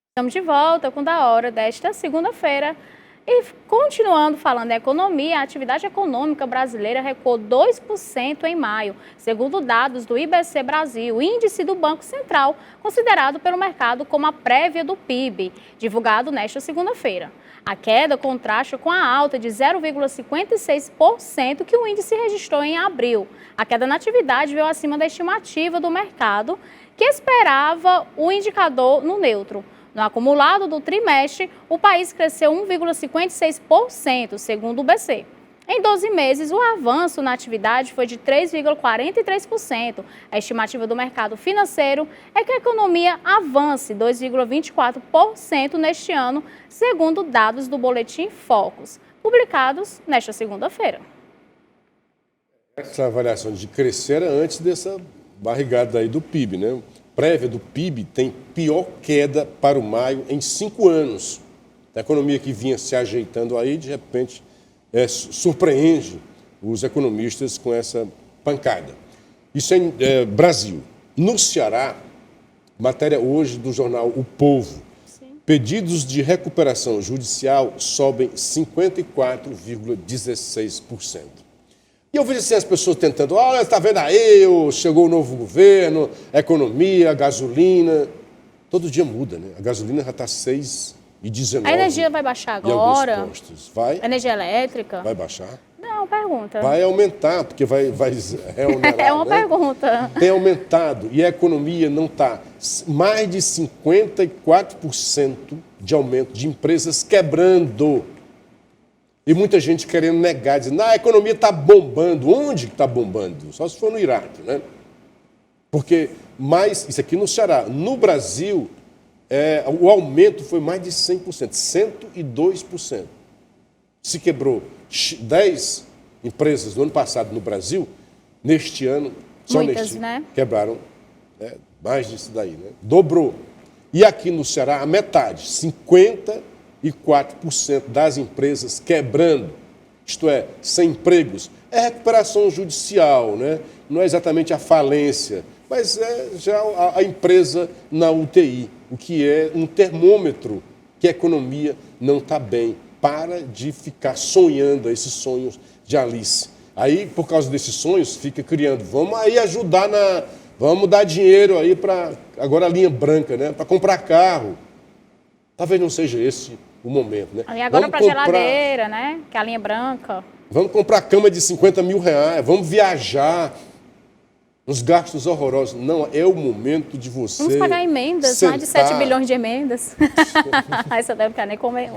Estamos de volta com Da Hora desta segunda-feira e continuando falando em economia, a atividade econômica brasileira recuou 2% em maio, segundo dados do IBC Brasil, índice do Banco Central, considerado pelo mercado como a prévia do PIB, divulgado nesta segunda-feira. A queda contrasta com a alta de 0,56% que o índice registrou em abril. A queda na atividade veio acima da estimativa do mercado, que esperava o indicador no neutro. No acumulado do trimestre, o país cresceu 1,56%, segundo o BC. Em 12 meses, o avanço na atividade foi de 3,43%. A estimativa do mercado financeiro é que a economia avance 2,24% neste ano, segundo dados do Boletim Focus, publicados nesta segunda-feira. Essa avaliação de crescer era antes dessa barrigada aí do PIB, né? Prévia do PIB tem pior queda para o maio em 5 anos. A economia que vinha se ajeitando aí, de repente, surpreende os economistas com essa pancada. Isso é Brasil. No Ceará, matéria hoje do jornal O Povo, pedidos de recuperação judicial sobem 54,16%. E eu vejo assim as pessoas tentando, olha, está vendo aí, chegou o novo governo, economia, gasolina. Todo dia muda, né? A gasolina já está 6,19. A energia vai baixar agora? Vai? A energia elétrica? Vai baixar? Não, pergunta. Vai aumentar, porque vai reonerar, é uma né? pergunta. Tem aumentado e a economia não está. Mais de 54% de aumento de empresas quebrando. E muita gente querendo negar, dizendo, a economia está bombando. Onde que está bombando? Só se for no Iraque, né? Porque isso aqui no Ceará, no Brasil, o aumento foi mais de 100%, 102%. Se quebrou 10 empresas no ano passado no Brasil, neste ano, só neste ano, quebraram mais disso daí, né? Dobrou. E aqui no Ceará, a metade, 54% das empresas quebrando, isto é, sem empregos. É recuperação judicial, né? Não é exatamente a falência, mas é já a empresa na UTI, o que é um termômetro que a economia não está bem. Para de ficar sonhando esses sonhos de Alice. Aí, por causa desses sonhos, fica criando. Vamos aí ajudar vamos dar dinheiro aí para, agora a linha branca, né? Para comprar carro. Talvez não seja esse o momento, né? E agora para geladeira, né? Que é a linha branca. Vamos comprar cama de 50 mil reais, vamos viajar. Uns gastos horrorosos. Não, é o momento de você... Vamos pagar emendas, sentar. Mais de 7 bilhões de emendas. Essa eu não quero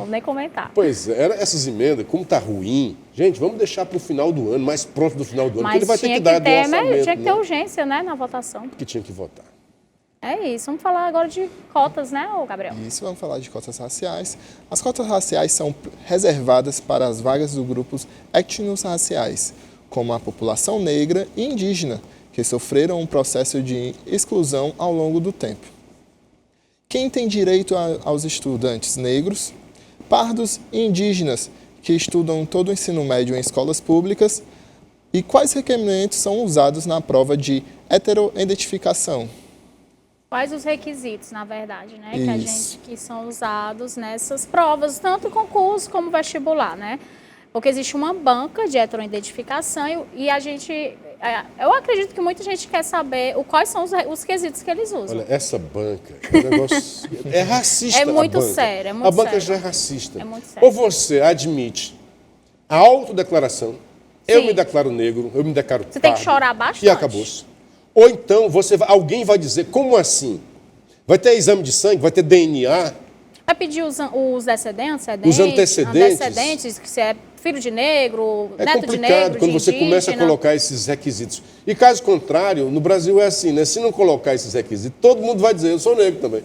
nem comentar. Pois é, essas emendas, como está ruim, gente, vamos deixar para o final do ano, mais próximo do final do ano, porque ele vai ter que dar do orçamento. Tinha que ter urgência, né, na votação. Porque tinha que votar. É isso, vamos falar agora de cotas, né, Gabriel? Isso, vamos falar de cotas raciais. As cotas raciais são reservadas para as vagas dos grupos étnico-raciais, como a população negra e indígena, que sofreram um processo de exclusão ao longo do tempo. Quem tem direito aos estudantes negros, pardos e indígenas que estudam todo o ensino médio em escolas públicas e quais requerimentos são usados na prova de heteroidentificação? Quais os requisitos, na verdade, né, que são usados nessas provas, tanto concurso como vestibular, né? Porque existe uma banca de heteroidentificação e a gente... Eu acredito que muita gente quer saber quais são os quesitos que eles usam. Olha, essa banca é um negócio... É racista. É muito sério, é muito sério. A banca já é racista. É muito sério. Ou você admite a autodeclaração, eu me declaro negro, eu me declaro pardo. Você tem que chorar bastante. E acabou-se. Ou então alguém vai dizer, como assim? Vai ter exame de sangue, vai ter DNA... Vai pedir os antecedentes? Os antecedentes, que você é filho de negro, neto de negro, É complicado quando você começa a colocar esses requisitos. E caso contrário, no Brasil é assim, né? Se não colocar esses requisitos, todo mundo vai dizer, eu sou negro também.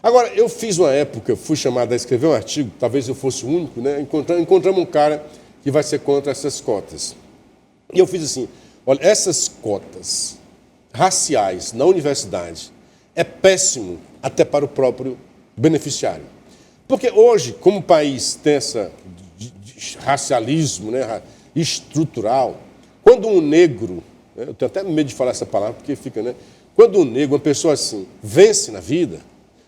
Agora, eu fiz uma época, eu fui chamado a escrever um artigo, talvez eu fosse o único, né? Encontramos um cara que vai ser contra essas cotas. E eu fiz assim, olha, essas cotas raciais na universidade é péssimo até para o próprio beneficiário. Porque hoje, como o país tem esse racialismo, né, estrutural, quando um negro, né, eu tenho até medo de falar essa palavra, porque fica, né? Quando um negro, uma pessoa assim, vence na vida,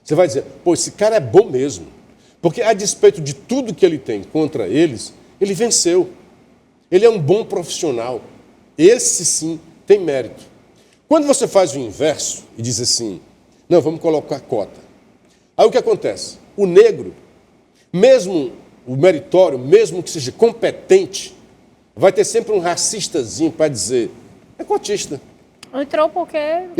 você vai dizer, pô, esse cara é bom mesmo. Porque a despeito de tudo que ele tem contra eles, ele venceu. Ele é um bom profissional. Esse sim tem mérito. Quando você faz o inverso e diz assim, não, vamos colocar cota. Aí o que acontece? O negro, mesmo o meritório, mesmo que seja competente, vai ter sempre um racistazinho para dizer, é cotista. Entrou porque é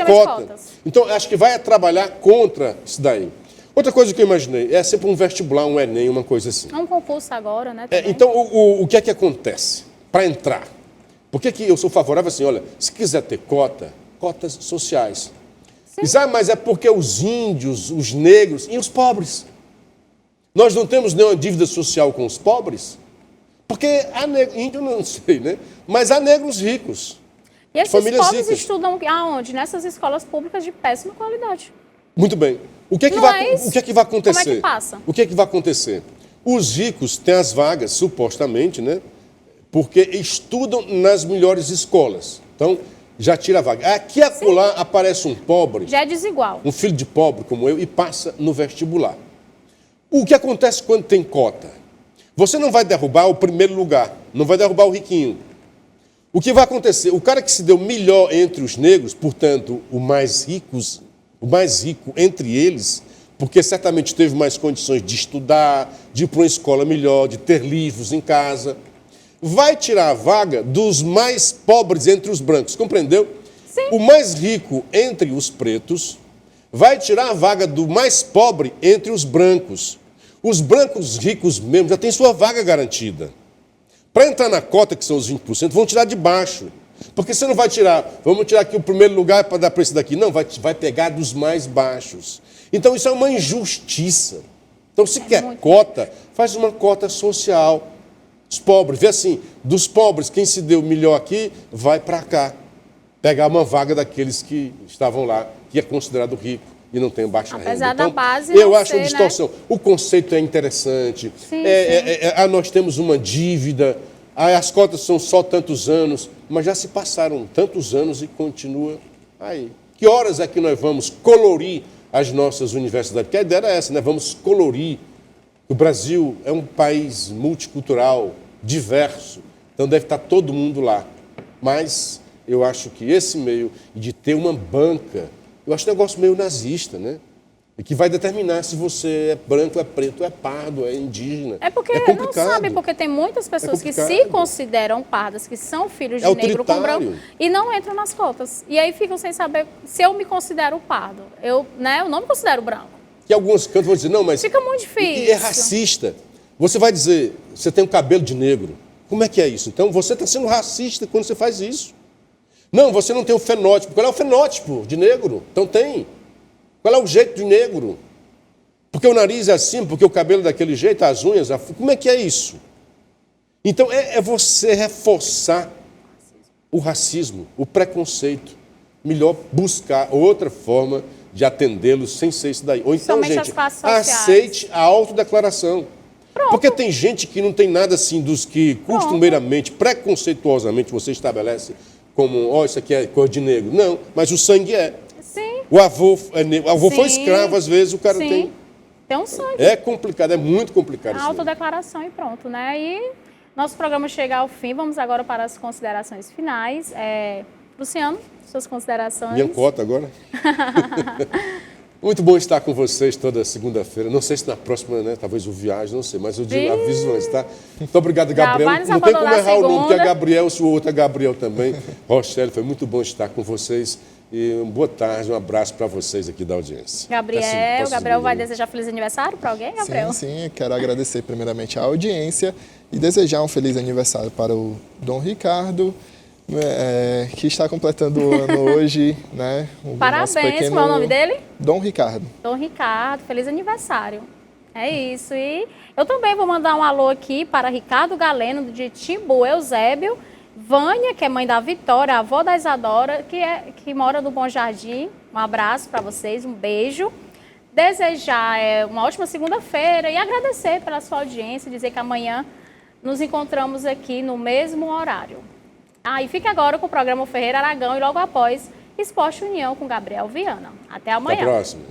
cota. Então, acho que vai trabalhar contra isso daí. Outra coisa que eu imaginei, é sempre um vestibular, um Enem, uma coisa assim. É um concurso agora, né? Então, o que é que acontece? Para entrar, por que eu sou favorável assim, olha, se quiser ter cotas sociais. Mas é porque os índios, os negros e os pobres. Nós não temos nenhuma dívida social com os pobres? Porque índio não sei, né? Mas há negros ricos. E esses pobres ricas estudam aonde? Nessas escolas públicas de péssima qualidade. Muito bem. O que é que vai acontecer? Como é que passa? O que é que vai acontecer? Os ricos têm as vagas, supostamente, né? Porque estudam nas melhores escolas. Então, já tira a vaga. Aqui e acolá aparece um pobre. Já é desigual. Um filho de pobre como eu e passa no vestibular. O que acontece quando tem cota? Você não vai derrubar o primeiro lugar, não vai derrubar o riquinho. O que vai acontecer? O cara que se deu melhor entre os negros, portanto, o mais rico entre eles, porque certamente teve mais condições de estudar, de ir para uma escola melhor, de ter livros em casa, vai tirar a vaga dos mais pobres entre os brancos, compreendeu? Sim. O mais rico entre os pretos vai tirar a vaga do mais pobre entre os brancos. Os brancos ricos mesmo já têm sua vaga garantida. Para entrar na cota, que são os 20%, vão tirar de baixo. Porque você não vai tirar, vamos tirar aqui o primeiro lugar para dar para esse daqui. Não, vai pegar dos mais baixos. Então isso é uma injustiça. Então se quer cota, faz uma cota social. Os pobres, vê assim, dos pobres, quem se deu melhor aqui, vai para cá. Pegar uma vaga daqueles que estavam lá, que é considerado rico e não tem baixa renda. Apesar Então, da base eu não acho ser, uma distorção. né? O conceito é interessante. Sim, Nós temos uma dívida, as cotas são só tantos anos, mas já se passaram tantos anos e continua aí. Que horas é que nós vamos colorir as nossas universidades? Porque a ideia era essa, né? Vamos colorir. O Brasil é um país multicultural, diverso, então deve estar todo mundo lá. Mas eu acho que esse meio de ter uma banca, eu acho um negócio meio nazista, né? E que vai determinar se você é branco, é preto, é pardo, é indígena. É porque não sabe, porque tem muitas pessoas que se consideram pardas, que são filhos de negro com branco, e não entram nas cotas. E aí ficam sem saber se eu me considero pardo. Eu não me considero branco. Que alguns cantos vão dizer, não, mas... Fica muito difícil. E é racista. Você vai dizer, você tem um cabelo de negro. Como é que é isso? Então, você está sendo racista quando você faz isso. Não, você não tem o fenótipo. Qual é o fenótipo de negro? Então tem. Qual é o jeito de negro? Porque o nariz é assim, porque o cabelo é daquele jeito, as unhas... Como é que é isso? Então, é você reforçar o racismo, o preconceito. Melhor buscar outra forma de atendê-los sem ser isso daí. Ou então, gente, aceite a autodeclaração. Pronto. Porque tem gente que não tem nada assim dos que costumeiramente, preconceituosamente, você estabelece como, isso aqui é cor de negro. Não, mas o sangue é. Sim. O avô é negro. O avô foi escravo, às vezes o cara tem... Tem um sangue. É complicado, é muito complicado. A autodeclaração e pronto, né? E nosso programa chega ao fim. Vamos agora para as considerações finais. Luciano, suas considerações. Minha cota agora. Muito bom estar com vocês toda segunda-feira. Não sei se na próxima, né? Talvez o viagem, não sei, mas eu digo, aviso antes, tá? Muito obrigado, Gabriel. Não tem como errar o nome, porque é Gabriel, se o outro é Gabriel também. Rochelle, foi muito bom estar com vocês. E uma boa tarde, um abraço para vocês aqui da audiência. Gabriel, Gabriel vai desejar feliz aniversário para alguém, Gabriel? Sim, quero agradecer primeiramente a audiência e desejar um feliz aniversário para o Dom Ricardo, que está completando o ano hoje, né? Parabéns, qual é o nome dele? Dom Ricardo. Dom Ricardo, feliz aniversário. É isso. E eu também vou mandar um alô aqui para Ricardo Galeno, de Timbu Eusébio, Vânia, que é mãe da Vitória, a avó da Isadora, que mora no Bom Jardim. Um abraço para vocês, um beijo. Desejar uma ótima segunda-feira e agradecer pela sua audiência, dizer que amanhã nos encontramos aqui no mesmo horário. E fique agora com o programa Ferreira Aragão e logo após Esporte União com Gabriel Viana. Até amanhã. Até a próxima.